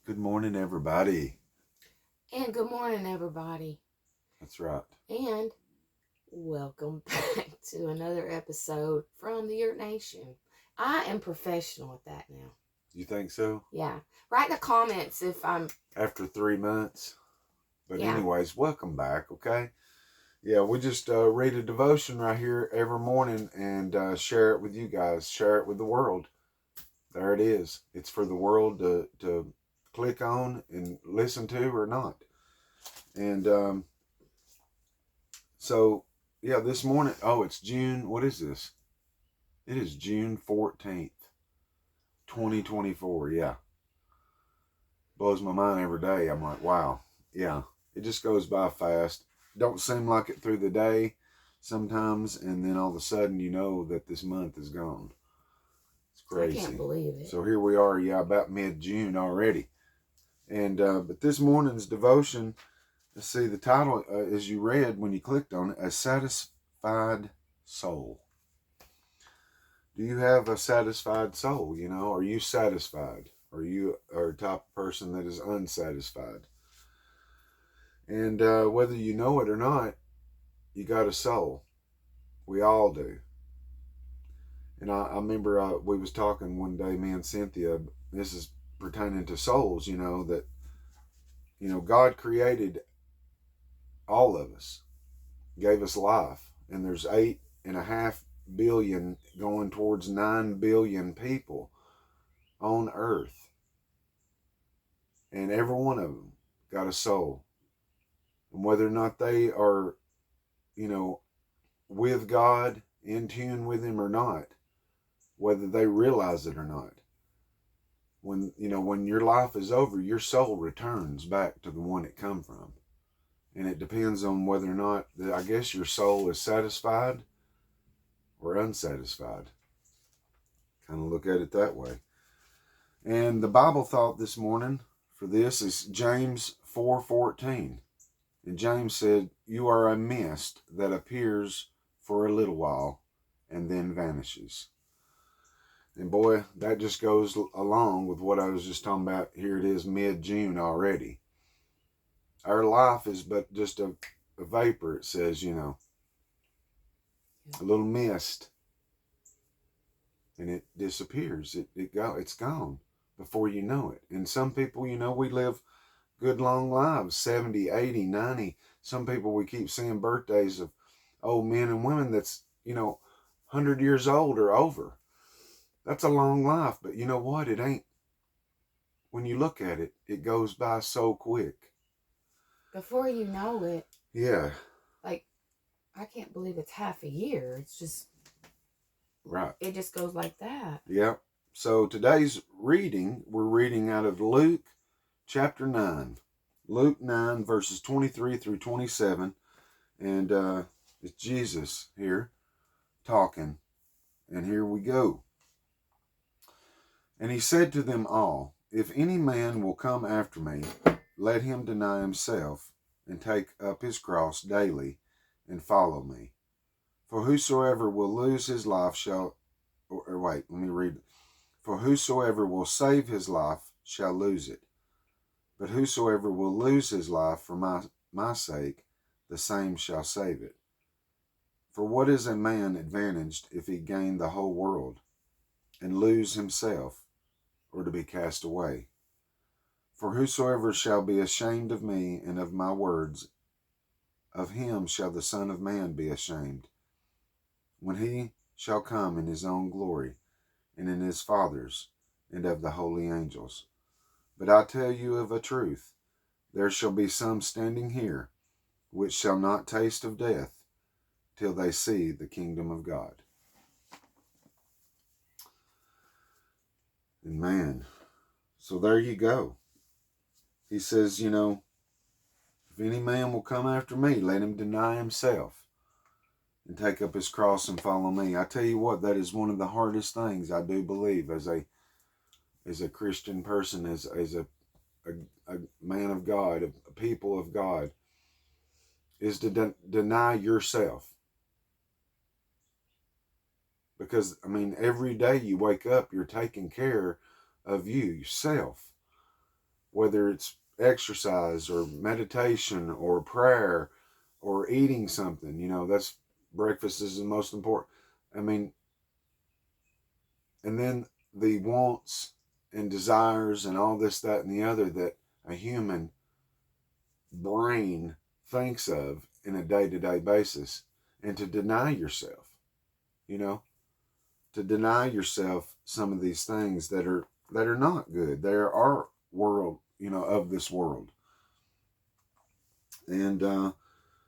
Good morning, everybody. And good morning, everybody. That's right. And welcome back to another episode from the Earth Nation. I am professional at that now. You think so? Yeah. Write in the comments if I'm... After 3 months. But Yeah. anyways, welcome back, okay? Yeah, we just read a devotion right here every morning and share it with you guys. Share it with the world. There it is. It's for the world to click on and listen to or not. And so, yeah, this morning, it's June, what is this? It is June 14th, 2024, yeah. Blows my mind every day. I'm like, wow, yeah, it just goes by fast. Don't seem like it through the day sometimes, and then all of a sudden you know that this month is gone. It's crazy. I can't believe it. So here we are, about mid-June already. And but this morning's devotion, let's see, the title, as you read when you clicked on it, A Satisfied Soul. Do you have a satisfied soul? Are you satisfied? Are you a type of person that is unsatisfied? And whether you know it or not, you got a soul. We all do. And I remember we was talking one day, me and Cynthia, this is pertaining to souls, that, God created all of us, gave us life. And there's 8.5 billion going towards 9 billion people on earth. And every one of them got a soul. And whether or not they are, with God, in tune with Him or not, whether they realize it or not, when your life is over, your soul returns back to the one it come from. And it depends on whether or not, I guess, your soul is satisfied or unsatisfied. Kind of look at it that way. And the Bible thought this morning for this is James 4:14. And James said, "You are a mist that appears for a little while and then vanishes." And boy, that just goes along with what I was just talking about. Here it is mid-June already. Our life is but just a vapor, it says, a little mist. And it disappears. It's gone before you know it. And some people, we live good long lives, 70, 80, 90. Some people, we keep seeing birthdays of old men and women that's, 100 years old or over. That's a long life, but you know what? It ain't. When you look at it, it goes by so quick. Before you know it. Yeah. Like, I can't believe it's half a year. It's just... Right. It just goes like that. Yep. So today's reading, we're reading out of Luke chapter 9. Luke 9 verses 23 through 27. And it's Jesus here talking. And here we go. And he said to them all, "If any man will come after me, let him deny himself and take up his cross daily and follow me. For whosoever will lose his life shall, or wait, let me read. For whosoever will save his life shall lose it. But whosoever will lose his life for my sake, the same shall save it. For what is a man advantaged if he gain the whole world and lose himself, or to be cast away? For whosoever shall be ashamed of me and of my words, of him shall the Son of Man be ashamed, when he shall come in his own glory, and in his Father's, and of the holy angels. But I tell you of a truth, there shall be some standing here, which shall not taste of death, till they see the kingdom of God." And man, so there you go. He says, if any man will come after me, let him deny himself and take up his cross and follow me. I tell you what, that is one of the hardest things, I do believe, as a Christian person, as a man of God, a people of God, is to deny yourself. Because, every day you wake up, you're taking care of you, yourself. whether it's exercise or meditation or prayer or eating something. That's breakfast is the most important. I mean, and then the wants and desires and all this, that, and the other that a human brain thinks of in a day-to-day basis, and to deny yourself, you know, to deny yourself some of these things that are not good. There are world, of this world. And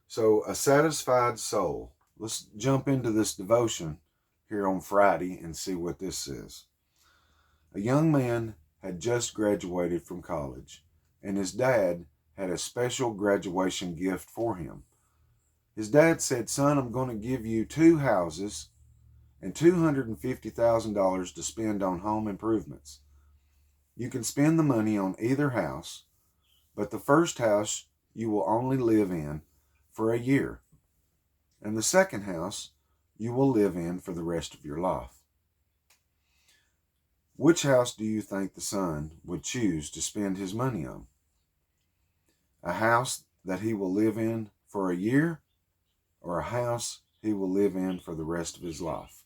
so a satisfied soul. Let's jump into this devotion here on Friday and see what this says. A young man had just graduated from college, and his dad had a special graduation gift for him. His dad said, "Son, I'm going to give you two houses and $250,000 to spend on home improvements. You can spend the money on either house, but the first house you will only live in for a year, and the second house you will live in for the rest of your life." Which house do you think the son would choose to spend his money on? A house that he will live in for a year, or a house he will live in for the rest of his life?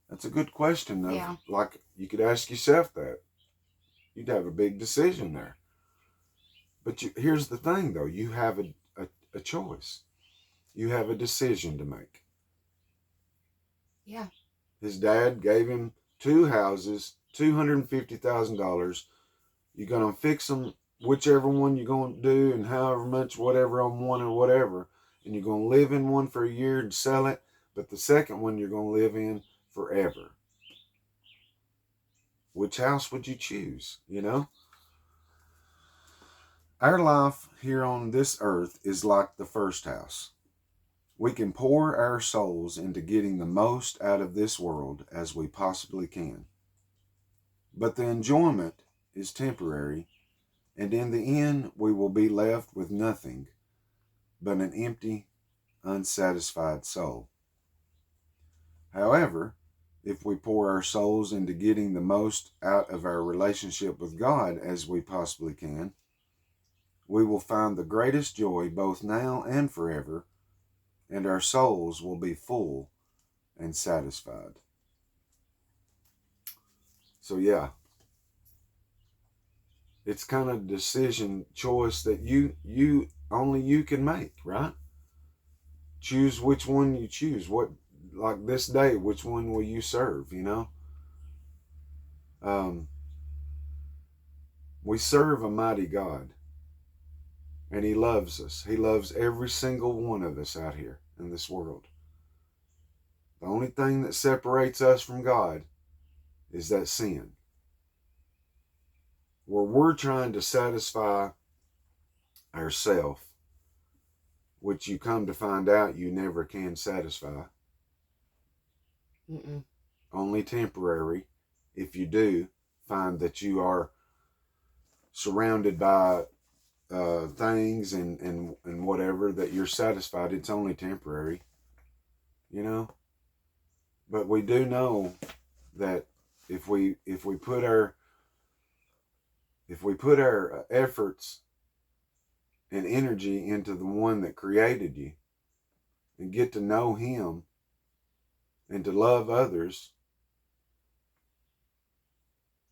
That's a good question. Yeah. Like, you could ask yourself that. You'd have a big decision there. But here's the thing, though. You have a choice. You have a decision to make. Yeah. His dad gave him two houses, $250,000. You're going to fix them, whichever one you're going to do, and however much, whatever on one or whatever. And you're going to live in one for a year and sell it. But the second one you're going to live in forever. Which house would you choose? Our life here on this earth is like the first house. We can pour our souls into getting the most out of this world as we possibly can. But the enjoyment is temporary, and in the end, we will be left with nothing but an empty, unsatisfied soul. However, if we pour our souls into getting the most out of our relationship with God as we possibly can, we will find the greatest joy both now and forever, and our souls will be full and satisfied. So yeah, it's kind of a decision choice that you only you can make, right? Choose which one you choose. What, like this day, which one will you serve? Um, we serve a mighty God, and He loves us. He loves every single one of us out here in this world. The only thing that separates us from God is that sin, where we're trying to satisfy ourself, which you come to find out you never can satisfy. Mm-mm. Only temporary. If you do find that you are surrounded by things and whatever, that you're satisfied, it's only temporary. But we do know that if we put our efforts and energy into the one that created you, and get to know Him and to love others,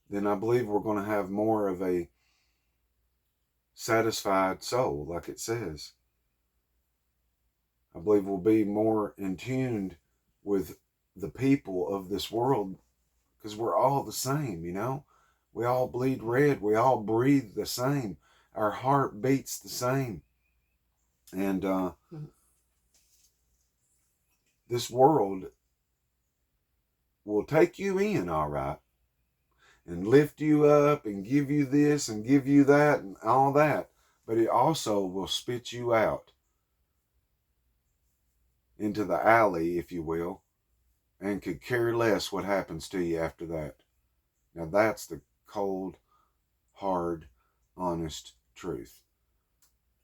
then I believe we're going to have more of a satisfied soul, like it says. I believe we'll be more in tune with the people of this world, because we're all the same, We all bleed red. We all breathe the same. Our heart beats the same. And this world will take you in, all right, and lift you up and give you this and give you that and all that. But it also will spit you out into the alley, if you will, and could care less what happens to you after that. Now that's the cold, hard, honest truth.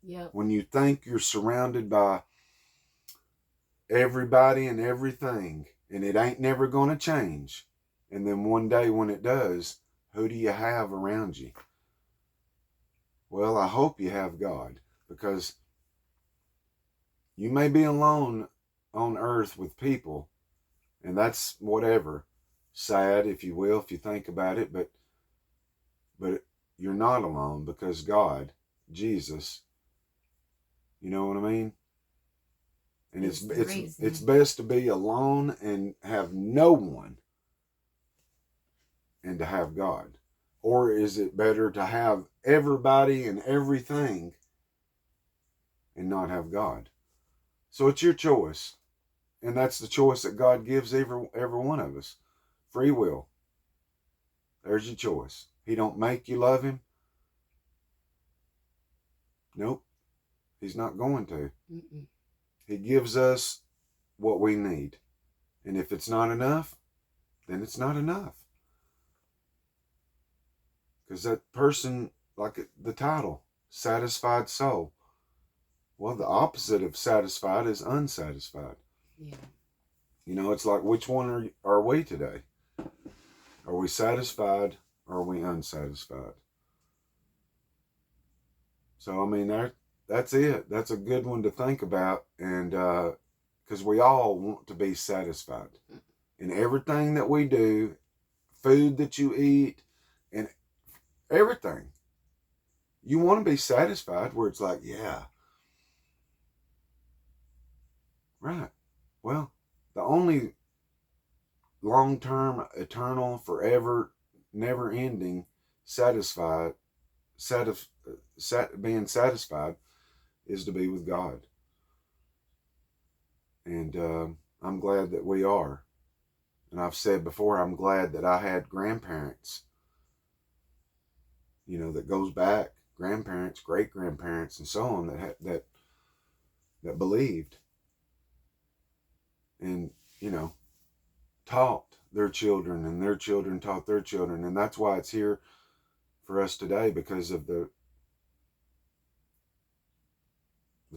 Yep. When you think you're surrounded by everybody and everything, and it ain't never going to change, and then one day when it does, Who do you have around you? Well, I hope you have God, because you may be alone on earth with people, and that's whatever, sad, if you will, if you think about it, but you're not alone, because God, Jesus, you know what I mean? And it's best to be alone and have no one, and to have God. Or is it better to have everybody and everything and not have God? So it's your choice. And that's the choice that God gives every one of us. Free will. There's your choice. He don't make you love him. Nope. He's not going to. Mm-mm. He gives us what we need. And if it's not enough, then it's not enough. Because that person, like the title, satisfied soul. Well, the opposite of satisfied is unsatisfied. Yeah. You know, it's like, which one are we today? Are we satisfied or are we unsatisfied? So, I mean, that's it. That's a good one to think about. And because we all want to be satisfied in everything that we do, food that you eat, and everything. You want to be satisfied where it's like, yeah, right. Well, the only long-term, eternal, forever, never-ending, being satisfied is to be with God. And I'm glad that we are. And I've said before, I'm glad that I had grandparents, you know, that goes back, grandparents, great-grandparents, and so on, that believed and, you know, taught their children, and their children taught their children. And that's why it's here for us today, because of the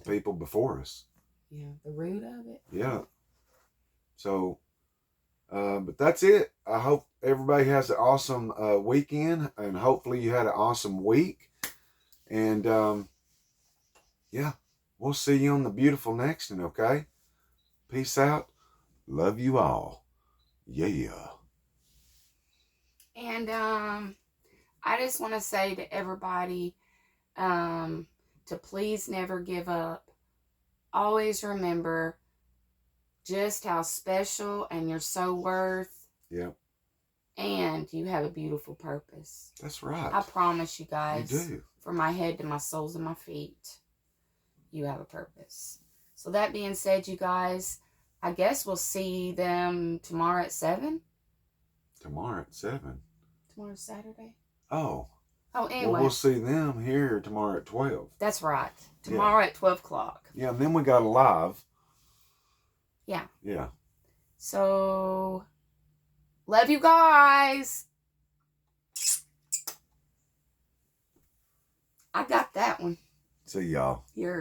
people before us. Yeah, the root of it. Yeah. So, but that's it. I hope everybody has an awesome weekend, and hopefully you had an awesome week. And yeah, we'll see you on the beautiful next one, okay? Peace out. Love you all. Yeah. And I just want to say to everybody to please never give up. Always remember just how special and you're so worth. Yep. And you have a beautiful purpose. That's right. I promise you guys. You do. From my head to my soles and my feet, you have a purpose. So that being said, you guys, I guess we'll see them tomorrow at 7. Tomorrow at 7. Tomorrow's Saturday. Oh. Oh, anyway. Well, we'll see them here tomorrow at 12. That's right. Tomorrow at 12 o'clock. Yeah, and then we got a live. Yeah. Yeah. So, love you guys. I got that one. See y'all. You're